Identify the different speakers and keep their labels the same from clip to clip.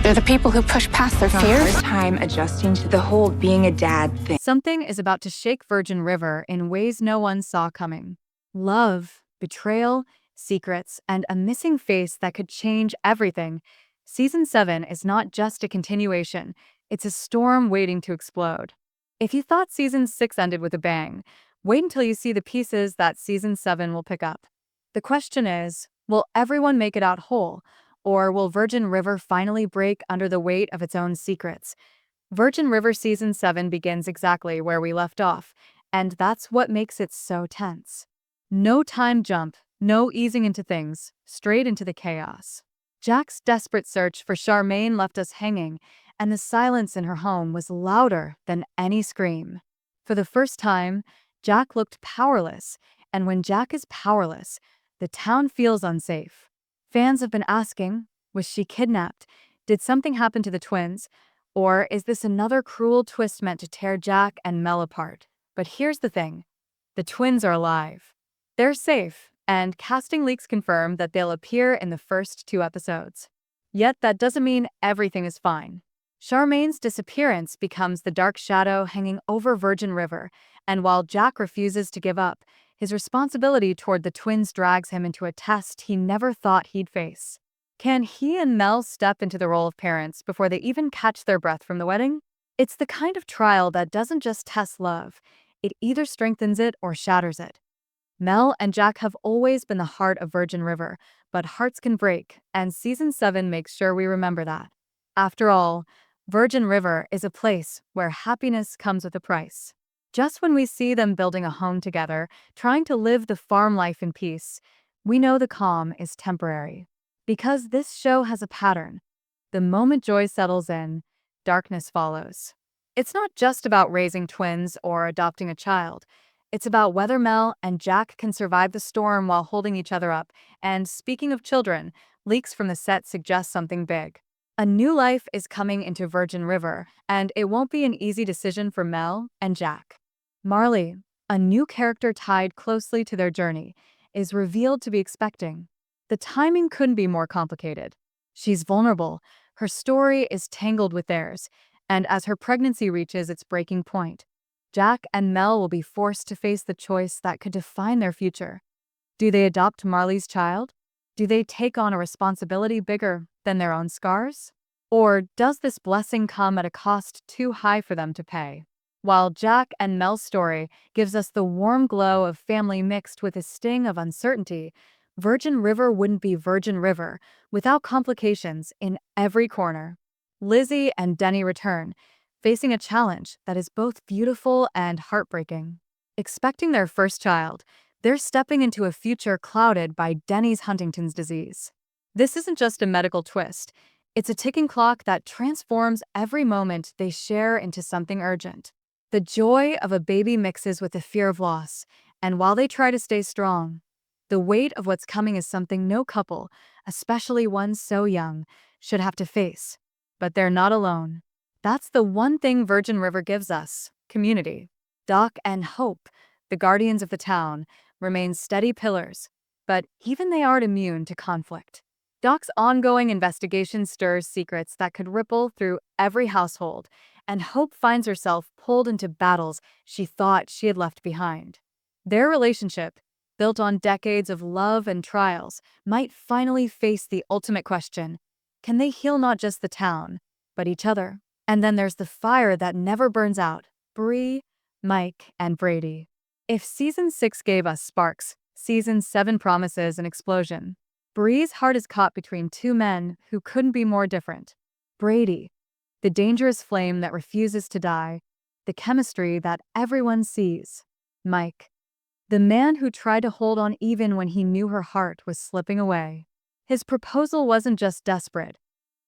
Speaker 1: They're the people who push past their fears.
Speaker 2: Hard time adjusting to the whole being a dad thing.
Speaker 3: Something is about to shake Virgin River in ways no one saw coming. Love, betrayal, secrets, and a missing face that could change everything. Season 7 is not just a continuation, it's a storm waiting to explode. If you thought Season 6 ended with a bang, wait until you see the pieces that Season 7 will pick up. The question is, will everyone make it out whole? Or will Virgin River finally break under the weight of its own secrets? Virgin River Season 7 begins exactly where we left off, and that's what makes it so tense. No time jump, no easing into things, straight into the chaos. Jack's desperate search for Charmaine left us hanging, and the silence in her home was louder than any scream. For the first time, Jack looked powerless, and when Jack is powerless, the town feels unsafe. Fans have been asking, was she kidnapped? Did something happen to the twins? Or is this another cruel twist meant to tear Jack and Mel apart? But here's the thing. The twins are alive. They're safe, and casting leaks confirm that they'll appear in the first 2 episodes. Yet that doesn't mean everything is fine. Charmaine's disappearance becomes the dark shadow hanging over Virgin River, and while Jack refuses to give up, his responsibility toward the twins drags him into a test he never thought he'd face. Can he and Mel step into the role of parents before they even catch their breath from the wedding? It's the kind of trial that doesn't just test love, it either strengthens it or shatters it. Mel and Jack have always been the heart of Virgin River, but hearts can break, and Season 7 makes sure we remember that. After all, Virgin River is a place where happiness comes with a price. Just when we see them building a home together, trying to live the farm life in peace, we know the calm is temporary. Because this show has a pattern. The moment joy settles in, darkness follows. It's not just about raising twins or adopting a child. It's about whether Mel and Jack can survive the storm while holding each other up. And speaking of children, leaks from the set suggest something big. A new life is coming into Virgin River, and it won't be an easy decision for Mel and Jack. Marley, a new character tied closely to their journey, is revealed to be expecting. The timing couldn't be more complicated. She's vulnerable, her story is tangled with theirs, and as her pregnancy reaches its breaking point, Jack and Mel will be forced to face the choice that could define their future. Do they adopt Marley's child? Do they take on a responsibility bigger than their own scars? Or does this blessing come at a cost too high for them to pay? While Jack and Mel's story gives us the warm glow of family mixed with a sting of uncertainty, Virgin River wouldn't be Virgin River without complications in every corner. Lizzie and Denny return, facing a challenge that is both beautiful and heartbreaking. Expecting their first child, they're stepping into a future clouded by Denny's Huntington's disease. This isn't just a medical twist, it's a ticking clock that transforms every moment they share into something urgent. The joy of a baby mixes with the fear of loss, and while they try to stay strong, the weight of what's coming is something no couple, especially one so young, should have to face. But they're not alone. That's the one thing Virgin River gives us: community. Doc and Hope, the guardians of the town, remain steady pillars, but even they aren't immune to conflict. Doc's ongoing investigation stirs secrets that could ripple through every household, and Hope finds herself pulled into battles she thought she had left behind. Their relationship, built on decades of love and trials, might finally face the ultimate question: can they heal not just the town, but each other? And then there's the fire that never burns out: Bree, Mike, and Brady. If Season 6 gave us sparks, Season 7 promises an explosion. Bree's heart is caught between 2 men who couldn't be more different. Brady, the dangerous flame that refuses to die, the chemistry that everyone sees. Mike, the man who tried to hold on even when he knew her heart was slipping away. His proposal wasn't just desperate,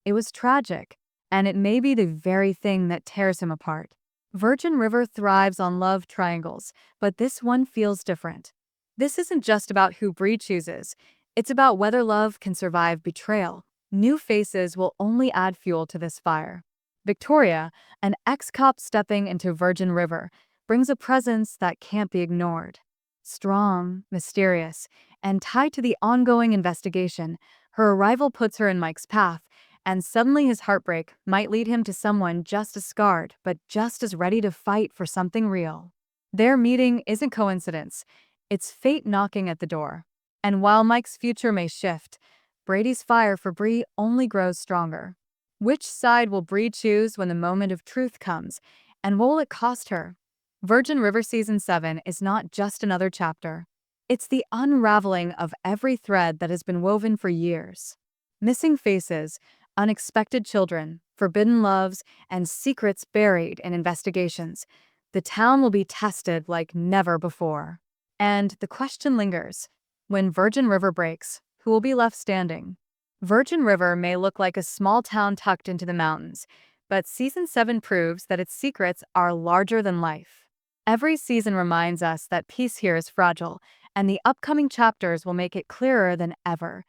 Speaker 3: it was tragic, and it may be the very thing that tears him apart. Virgin River thrives on love triangles, but this one feels different. This isn't just about who Bree chooses, it's about whether love can survive betrayal. New faces will only add fuel to this fire. Victoria, an ex-cop stepping into Virgin River, brings a presence that can't be ignored. Strong, mysterious, and tied to the ongoing investigation, her arrival puts her in Mike's path, and suddenly his heartbreak might lead him to someone just as scarred, but just as ready to fight for something real. Their meeting isn't coincidence, it's fate knocking at the door. And while Mike's future may shift, Brady's fire for Bree only grows stronger. Which side will Bree choose when the moment of truth comes, and what will it cost her? Virgin River Season 7 is not just another chapter. It's the unraveling of every thread that has been woven for years. Missing faces, unexpected children, forbidden loves, and secrets buried in investigations. The town will be tested like never before. And the question lingers. When Virgin River breaks, who will be left standing? Virgin River may look like a small town tucked into the mountains, but Season 7 proves that its secrets are larger than life. Every season reminds us that peace here is fragile, and the upcoming chapters will make it clearer than ever.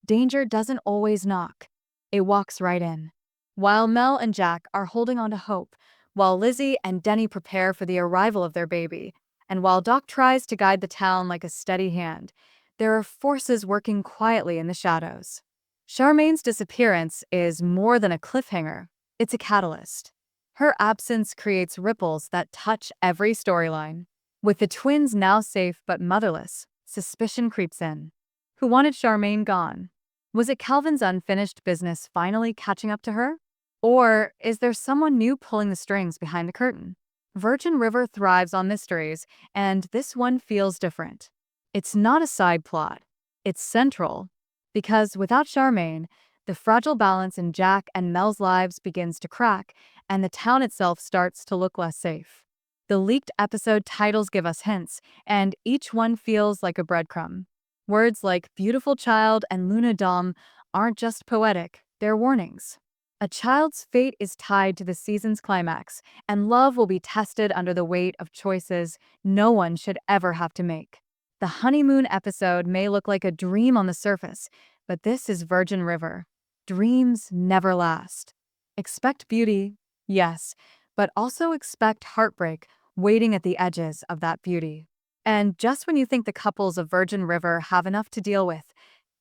Speaker 3: Danger doesn't always knock. It walks right in. While Mel and Jack are holding on to hope, while Lizzie and Denny prepare for the arrival of their baby, and while Doc tries to guide the town like a steady hand, there are forces working quietly in the shadows. Charmaine's disappearance is more than a cliffhanger, it's a catalyst. Her absence creates ripples that touch every storyline. With the twins now safe but motherless, suspicion creeps in. Who wanted Charmaine gone? Was it Calvin's unfinished business finally catching up to her? Or is there someone new pulling the strings behind the curtain? Virgin River thrives on mysteries, and this one feels different. It's not a side plot. It's central. Because without Charmaine, the fragile balance in Jack and Mel's lives begins to crack, and the town itself starts to look less safe. The leaked episode titles give us hints, and each one feels like a breadcrumb. Words like beautiful child and Luna Dom aren't just poetic, they're warnings. A child's fate is tied to the season's climax, and love will be tested under the weight of choices no one should ever have to make. The honeymoon episode may look like a dream on the surface, but this is Virgin River. Dreams never last. Expect beauty, yes, but also expect heartbreak waiting at the edges of that beauty. And just when you think the couples of Virgin River have enough to deal with,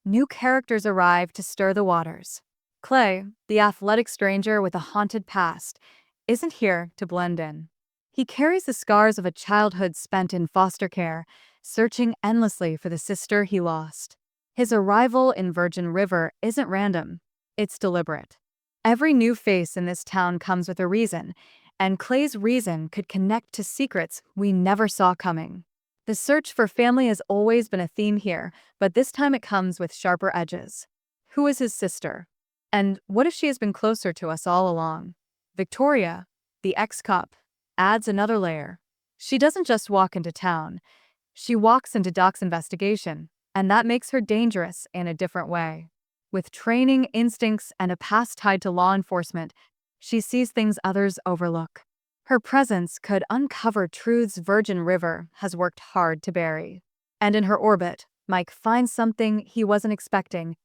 Speaker 3: new characters arrive to stir the waters. Clay, the athletic stranger with a haunted past, isn't here to blend in. He carries the scars of a childhood spent in foster care, searching endlessly for the sister he lost. His arrival in Virgin River isn't random, it's deliberate. Every new face in this town comes with a reason, and Clay's reason could connect to secrets we never saw coming. The search for family has always been a theme here, but this time it comes with sharper edges. Who is his sister? And what if she has been closer to us all along? Victoria, the ex-cop, adds another layer. She doesn't just walk into town. She walks into Doc's investigation, and that makes her dangerous in a different way. With training, instincts, and a past tied to law enforcement, she sees things others overlook. Her presence could uncover truths Virgin River has worked hard to bury. And in her orbit, Mike finds something he wasn't expecting.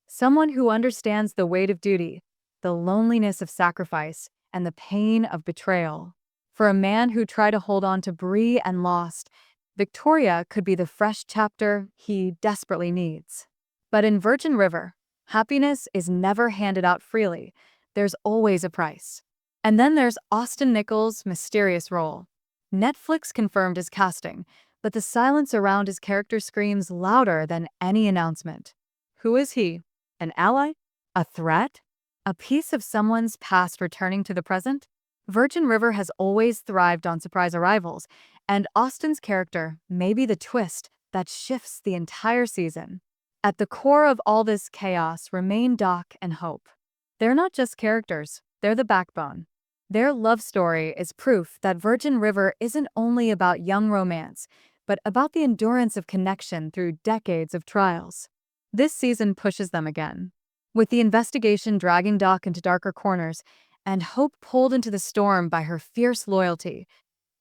Speaker 3: Someone who understands the weight of duty, the loneliness of sacrifice, and the pain of betrayal. For a man who tried to hold on to Bree and lost, Victoria could be the fresh chapter he desperately needs. But in Virgin River, happiness is never handed out freely. There's always a price. And then there's Austin Nichols' mysterious role. Netflix confirmed his casting, but the silence around his character screams louder than any announcement. Who is he? An ally? A threat? A piece of someone's past returning to the present? Virgin River has always thrived on surprise arrivals, and Austin's character may be the twist that shifts the entire season. At the core of all this chaos remain Doc and Hope. They're not just characters, they're the backbone. Their love story is proof that Virgin River isn't only about young romance, but about the endurance of connection through decades of trials. This season pushes them again. With the investigation dragging Doc into darker corners, and Hope pulled into the storm by her fierce loyalty,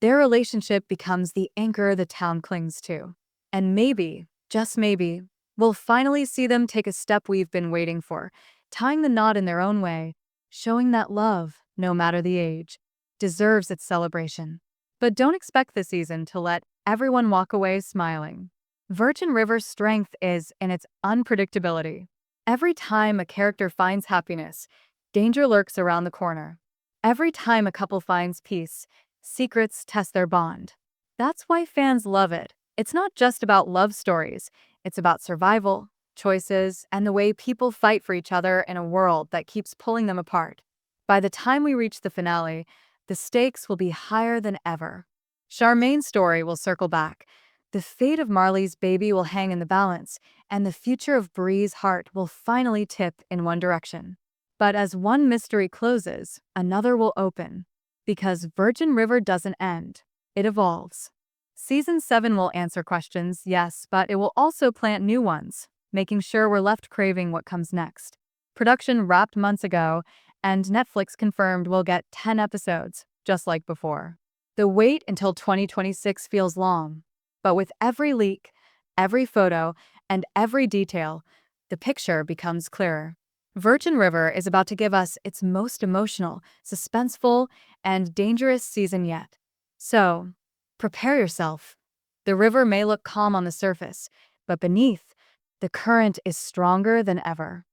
Speaker 3: their relationship becomes the anchor the town clings to. And maybe, just maybe, we'll finally see them take a step we've been waiting for, tying the knot in their own way, showing that love, no matter the age, deserves its celebration. But don't expect this season to let everyone walk away smiling. Virgin River's strength is in its unpredictability. Every time a character finds happiness, danger lurks around the corner. Every time a couple finds peace, secrets test their bond. That's why fans love it. It's not just about love stories, it's about survival, choices, and the way people fight for each other in a world that keeps pulling them apart. By the time we reach the finale, the stakes will be higher than ever. Charmaine's story will circle back. The fate of Marley's baby will hang in the balance, and the future of Bree's heart will finally tip in one direction. But as one mystery closes, another will open. Because Virgin River doesn't end, it evolves. Season 7 will answer questions, yes, but it will also plant new ones, making sure we're left craving what comes next. Production wrapped months ago, and Netflix confirmed we'll get 10 episodes, just like before. The wait until 2026 feels long, but with every leak, every photo, and every detail, the picture becomes clearer. Virgin River is about to give us its most emotional, suspenseful, and dangerous season yet. So, prepare yourself. The river may look calm on the surface, but beneath, the current is stronger than ever.